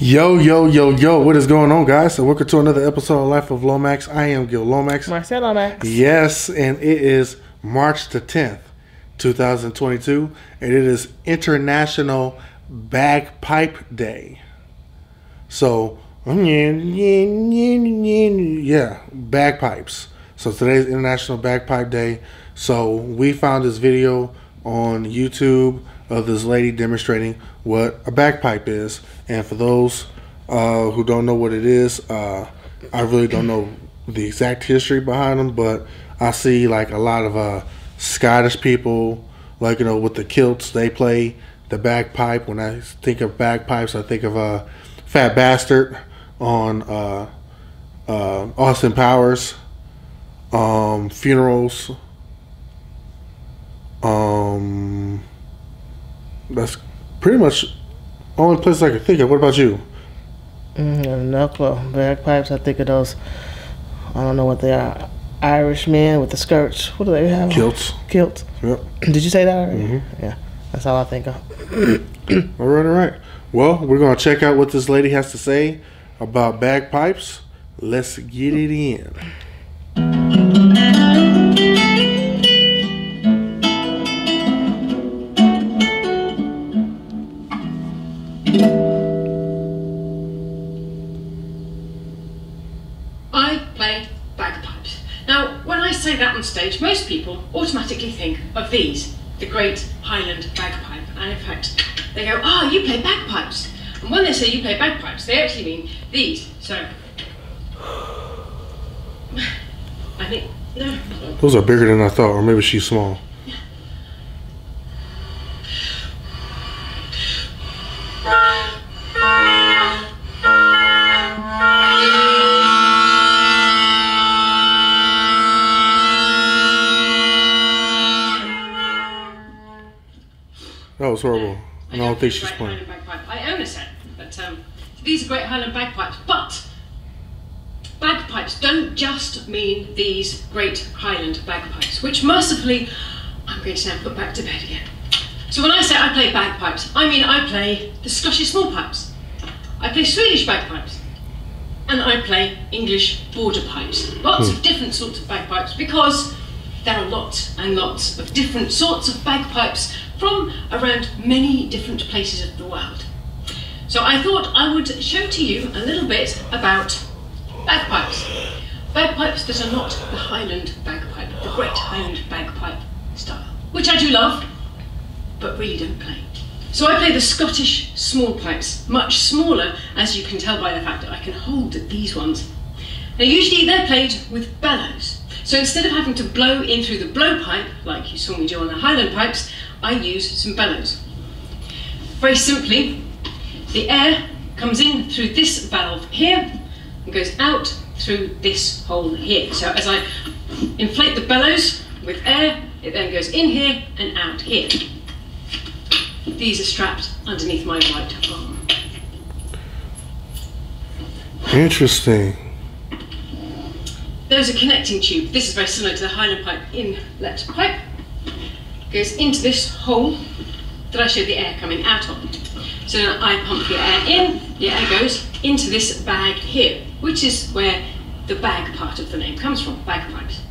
Yo, yo, yo, yo, what is going on, guys? So welcome to another episode of Life of Lomax. I am Lomax. MarciaLomax. Yes, and it is March the 10th, 2022, and it is International BagPipe Day. So, yeah, bagpipes. So today's International BagPipe Day. So we found this video on YouTube of this lady demonstrating what a bagpipe is, and for those who don't know what it is, I really don't know the exact history behind them, but I see like a lot of Scottish people, like, you know, with the kilts, they play the bagpipe. When I think of bagpipes, I think of Fat Bastard on Austin Powers, funerals. That's pretty much the only place I can think of. What about you? No clue. Bagpipes, I think of those, I don't know what they are. Irish men with the skirts. What do they have? Kilts. Kilts. Yep. Did you say that already? Mm-hmm. Yeah, that's all I think of. All right. Well, we're going to check out what this lady has to say about bagpipes. Let's get it in. I play bagpipes. Now, when I say that on stage, most people automatically think of these, the Great Highland Bagpipe. And in fact, they go, "Ah, you play bagpipes." And when they say you play bagpipes, they actually mean these. So, I think, no. Those are bigger than I thought, or maybe she's small. That was horrible. I don't think she's playing. I own a set, but these are Great Highland Bagpipes. But bagpipes don't just mean these Great Highland Bagpipes, which mercifully I'm going to now put back to bed again. So when I say I play bagpipes, I mean I play the Scottish small pipes, I play Swedish bagpipes, and I play English border pipes. Lots of different sorts of bagpipes, because there are lots and lots of different sorts of bagpipes from around many different places of the world. So I thought I would show to you a little bit about bagpipes. Bagpipes that are not the Highland bagpipe, the Great Highland Bagpipe style, which I do love, but really don't play. So I play the Scottish small pipes, much smaller, as you can tell by the fact that I can hold these ones. Now usually they're played with bellows. So instead of having to blow in through the blowpipe, like you saw me do on the Highland pipes, I use some bellows. Very simply, the air comes in through this valve here and goes out through this hole here. So as I inflate the bellows with air, it then goes in here and out here. These are strapped underneath my right arm. Interesting. There's a connecting tube. This is very similar to the Highland pipe inlet pipe. Goes into this hole that I showed the air coming out of. So now I pump the air in, the air goes into this bag here, which is where the bag part of the name comes from, bagpipes.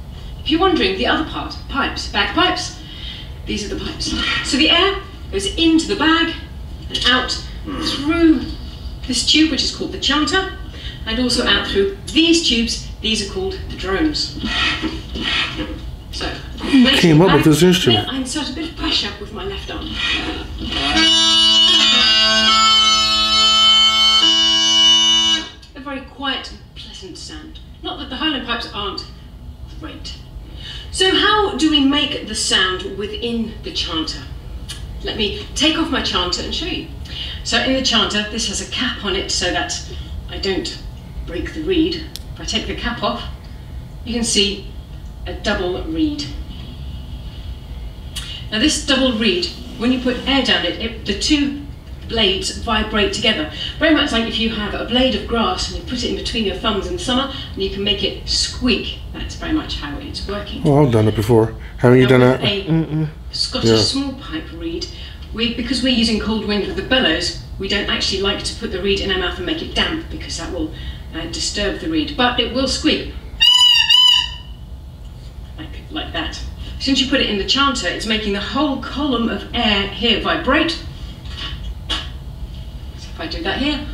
If you're wondering, the other part, pipes, bagpipes, these are the pipes. So the air goes into the bag and out through this tube, which is called the chanter, and also out through these tubes. These are called the drones. So, Who came up with this instrument? I insert a bit of pressure with my left arm. A very quiet and pleasant sound. Not that the Highland pipes aren't great. So how do we make the sound within the chanter? Let me take off my chanter and show you. So in the chanter, this has a cap on it so that I don't break the reed. If I take the cap off, you can see a double reed. Now this double reed, when you put air down it, the two blades vibrate together. Very much like if you have a blade of grass and you put it in between your thumbs in summer and you can make it squeak. That's very much how it's working. Oh, I've done it before. Haven't you done that? A Scottish small pipe reed, Because we're using cold wind with the bellows, we don't actually like to put the reed in our mouth and make it damp, because that will disturb the reed, but it will squeak like that. Since you put it in the chanter, it's making the whole column of air here vibrate. So if I do that here,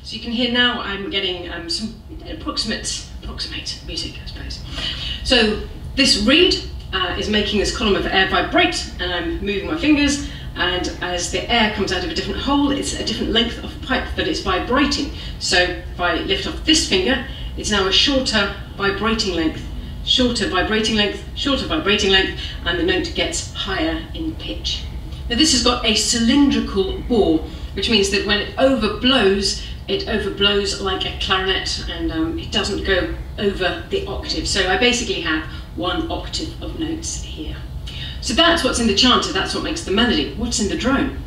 so you can hear now I'm getting some approximate music, I suppose. So this reed is making this column of air vibrate, and I'm moving my fingers, and as the air comes out of a different hole, it's a different length of pipe that it's vibrating. So if I lift off this finger, it's now a shorter vibrating length, shorter vibrating length, shorter vibrating length, and the note gets higher in pitch. Now this has got a cylindrical bore, which means that when it overblows like a clarinet, and it doesn't go over the octave. So I basically have one octave of notes here. So that's what's in the chanter, that's what makes the melody. What's in the drone?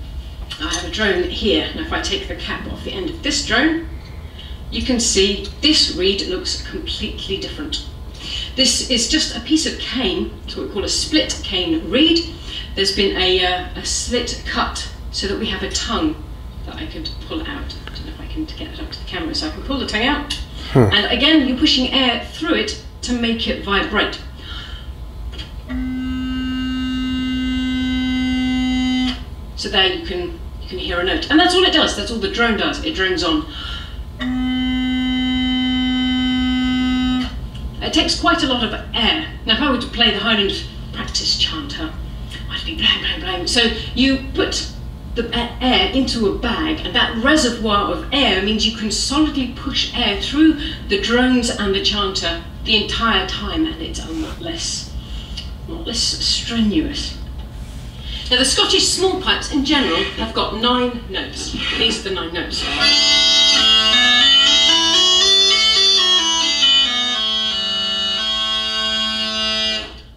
I have a drone here. Now if I take the cap off the end of this drone, you can see this reed looks completely different. This is just a piece of cane, it's what we call a split cane reed. There's been a slit cut so that we have a tongue that I could pull out. I don't know if I can get it up to the camera, so I can pull the tongue out. And again, you're pushing air through it to make it vibrate. So there you can hear a note. And that's all it does, that's all the drone does. It drones on. It takes quite a lot of air. Now if I were to play the Highland practice chanter, I'd be blang, blang, blang. So you put the air into a bag, and that reservoir of air means you can solidly push air through the drones and the chanter the entire time, and it's a lot less strenuous. Now the Scottish small pipes in general have got 9 notes. These are the 9 notes.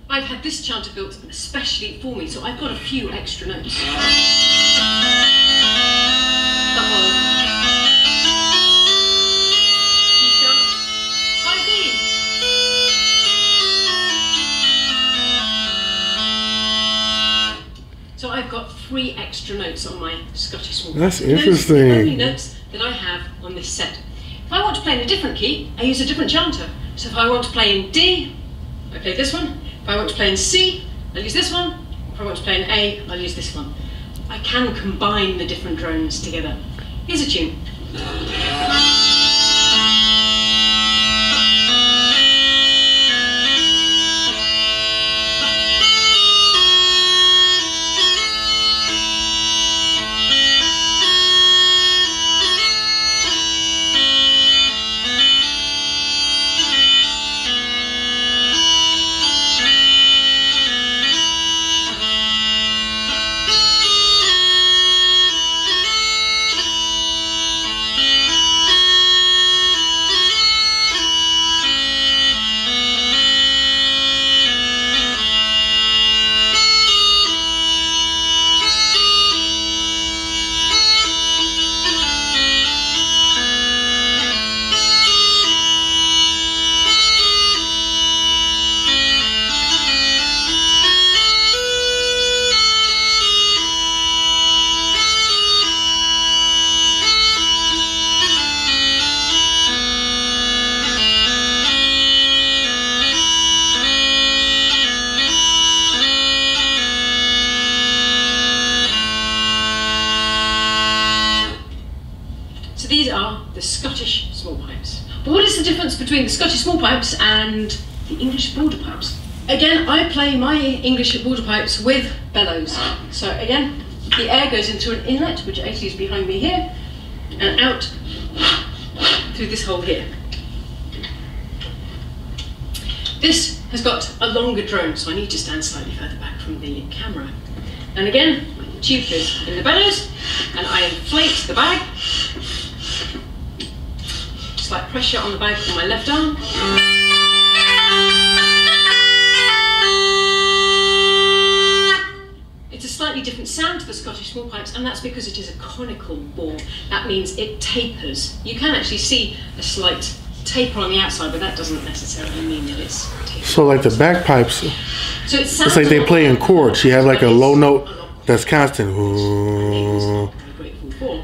I've had this chanter built especially for me, so I've got a few extra notes. So I've got 3 extra notes on my Scottish small pipe. That's interesting. Those are the only notes that I have on this set. If I want to play in a different key, I use a different chanter. So if I want to play in D, I play this one. If I want to play in C, I'll use this one. If I want to play in A, I'll use this one. I can combine the different drones together. Here's a tune. So these are the Scottish small pipes. But what is the difference between the Scottish small pipes and the English border pipes? Again, I play my English border pipes with bellows. So again, the air goes into an inlet, which actually is behind me here, and out through this hole here. This has got a longer drone, so I need to stand slightly further back from the camera. And again, the tube goes in the bellows, and I inflate the bag. Slight pressure on the bag with my left arm. It's a slightly different sound to the Scottish small pipes, and that's because it is a conical bore. That means it tapers. You can actually see a slight taper on the outside, but that doesn't necessarily mean that it's tapered. So like the bagpipes, So it's like they play in chords. You have like a low note that's constant. I'm grateful for.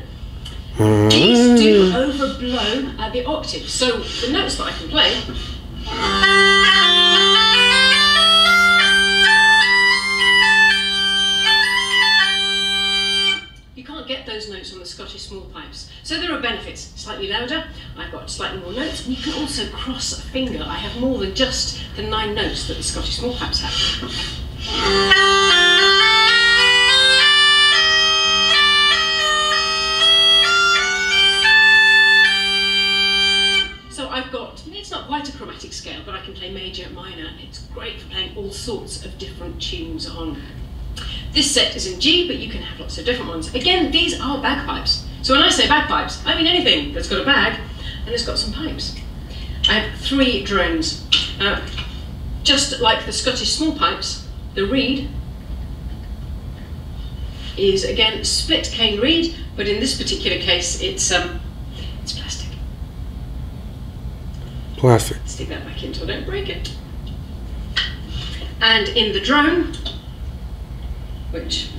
These do overblow at the octave. So the notes that I can play. You can't get those notes on the Scottish small pipes. So there are benefits. Slightly louder, I've got slightly more notes, and you can also cross a finger. I have more than just the 9 notes that the Scottish small pipes have. It's not quite a chromatic scale, but I can play major, minor. It's great for playing all sorts of different tunes on. This set is in G, but you can have lots of different ones. Again, these are bagpipes. So when I say bagpipes, I mean anything that's got a bag and it's got some pipes. I have 3 drones. Just like the Scottish small pipes, the reed is again split cane reed, but in this particular case, it's plastic. Plastic. Stick that back in so I don't break it. And in the drone, which,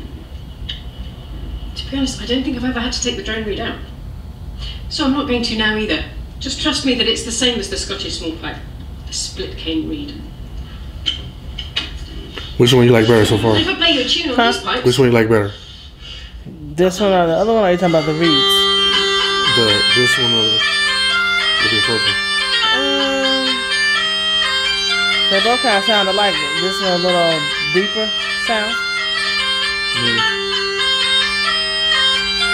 to be honest, I don't think I've ever had to take the drone reed out. So I'm not going to now either. Just trust me that it's the same as the Scottish small pipe, a split cane reed. Which one you like better so far? If I play you a tune on these pipes. Which one you like better? This one or the other one, or are you talking about the reeds? This one or the first one? They both kind of sound alike. This one a little deeper sound.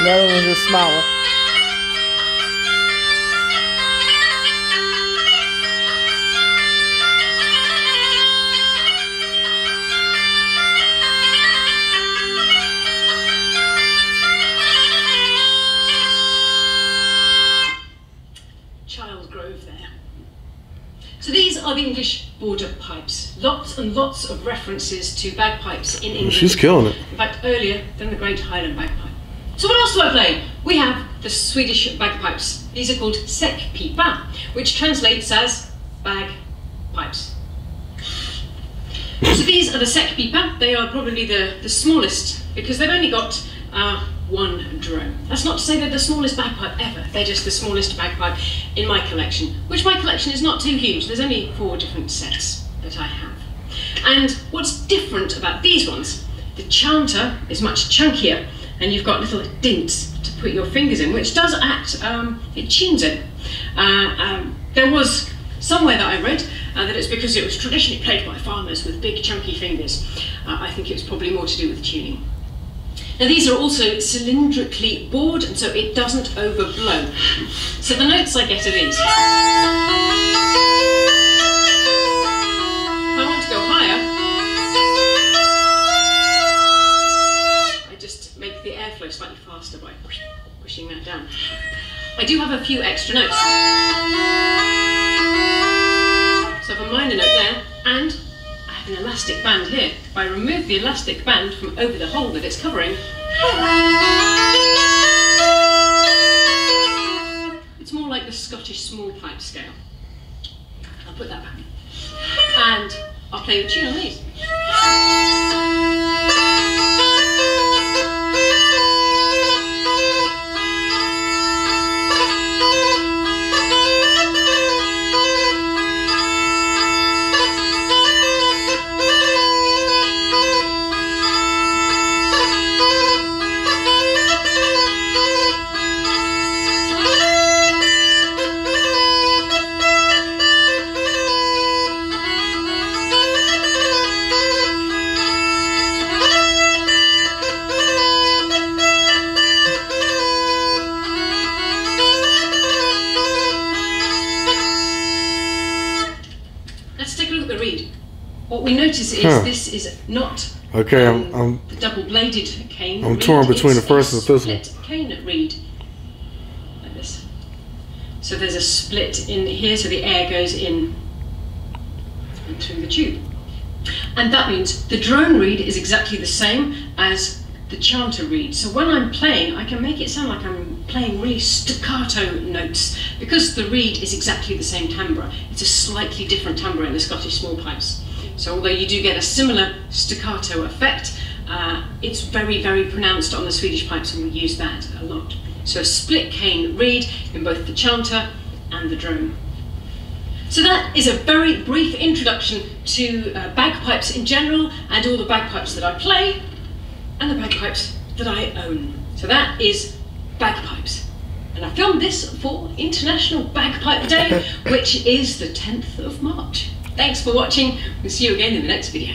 The other one's just smaller. So these are the English border pipes. Lots and lots of references to bagpipes in English. She's killing it. In fact, earlier than the Great Highland Bagpipe. So what else do I play? We have the Swedish bagpipes. These are called säckpipa, which translates as bagpipes. So these are the säckpipa. They are probably the smallest because they've only got 1 drone. That's not to say they're the smallest bagpipe ever. They're just the smallest bagpipe in my collection, which my collection is not too huge. There's only 4 different sets that I have. And what's different about these ones, the chanter is much chunkier and you've got little dints to put your fingers in, which does act, it tunes it. There was somewhere that I read that it's because it was traditionally played by farmers with big chunky fingers. I think it was probably more to do with tuning. Now these are also cylindrically bored, and so it doesn't overblow. So the notes I get are these. If I want to go higher, I just make the airflow slightly faster by pushing that down. I do have a few extra notes. So I have a minor note there, and I have an elastic band here. If I remove the elastic band from over the hole that it's covering, it's more like the Scottish small pipe scale. I'll put that back. And I'll play a tune on these. What we notice is this is not I'm the double-bladed cane. I'm torn between the first and the fifth one. Split cane reed, like this. So there's a split in here, so the air goes in and through the tube. And that means the drone reed is exactly the same as the chanter reed. So when I'm playing, I can make it sound like I'm playing really staccato notes. Because the reed is exactly the same timbre, it's a slightly different timbre in the Scottish small pipes. So although you do get a similar staccato effect, it's very, very pronounced on the Swedish pipes, and we use that a lot. So a split cane reed in both the chanter and the drone. So that is a very brief introduction to bagpipes in general, and all the bagpipes that I play, and the bagpipes that I own. So that is bagpipes. And I filmed this for International Bagpipe Day, which is the 10th of March. Thanks for watching. We'll see you again in the next video.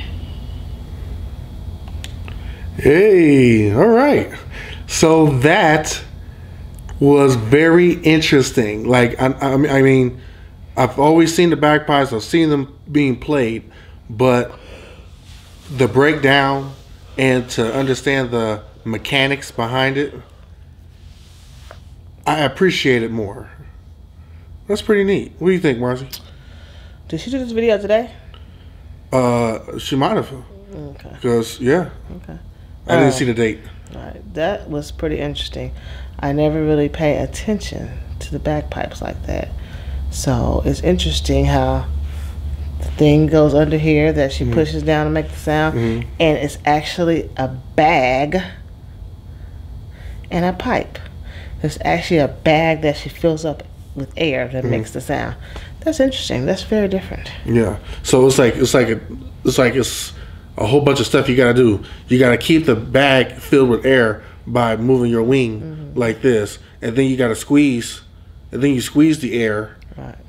Hey, all right. So that was very interesting. Like, I mean, I've always seen the bagpipes. I've seen them being played, but the breakdown and to understand the mechanics behind it, I appreciate it more. That's pretty neat. What do you think, Marcy? Did she do this video today? She might have. Okay. Because, yeah. Okay. I didn't see the date. All right. That was pretty interesting. I never really pay attention to the bagpipes like that. So it's interesting how the thing goes under here that she pushes down to make the sound. And it's actually a bag and a pipe. There's actually a bag that she fills up with air that makes the sound. That's interesting. That's very different. Yeah. So it's a whole bunch of stuff you gotta do. You gotta keep the bag filled with air by moving your wing like this, and then you gotta squeeze, and then you squeeze the air,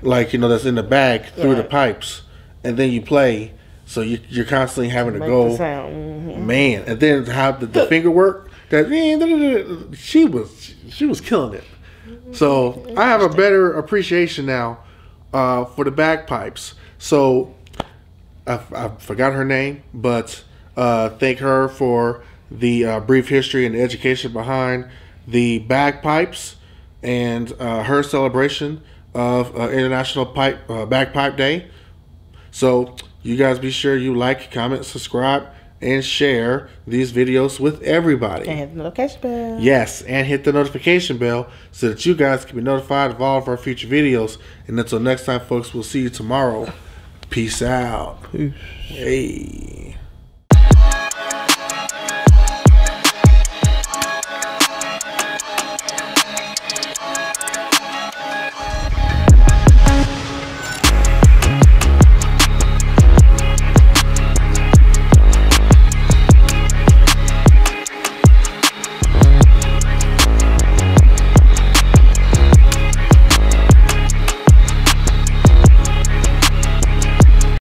like that's in the bag through the pipes, and then you play. So you're constantly having to go, the sound. Man. And then how the finger work. That she was killing it. So I have a better appreciation now for the bagpipes. So I forgot her name, but thank her for the brief history and the education behind the bagpipes and her celebration of International Bagpipe Day. So you guys be sure you like, comment, subscribe, and share these videos with everybody. And hit the notification bell. Yes, and hit the notification bell so that you guys can be notified of all of our future videos. And until next time, folks, we'll see you tomorrow. Peace out. Peace. Hey.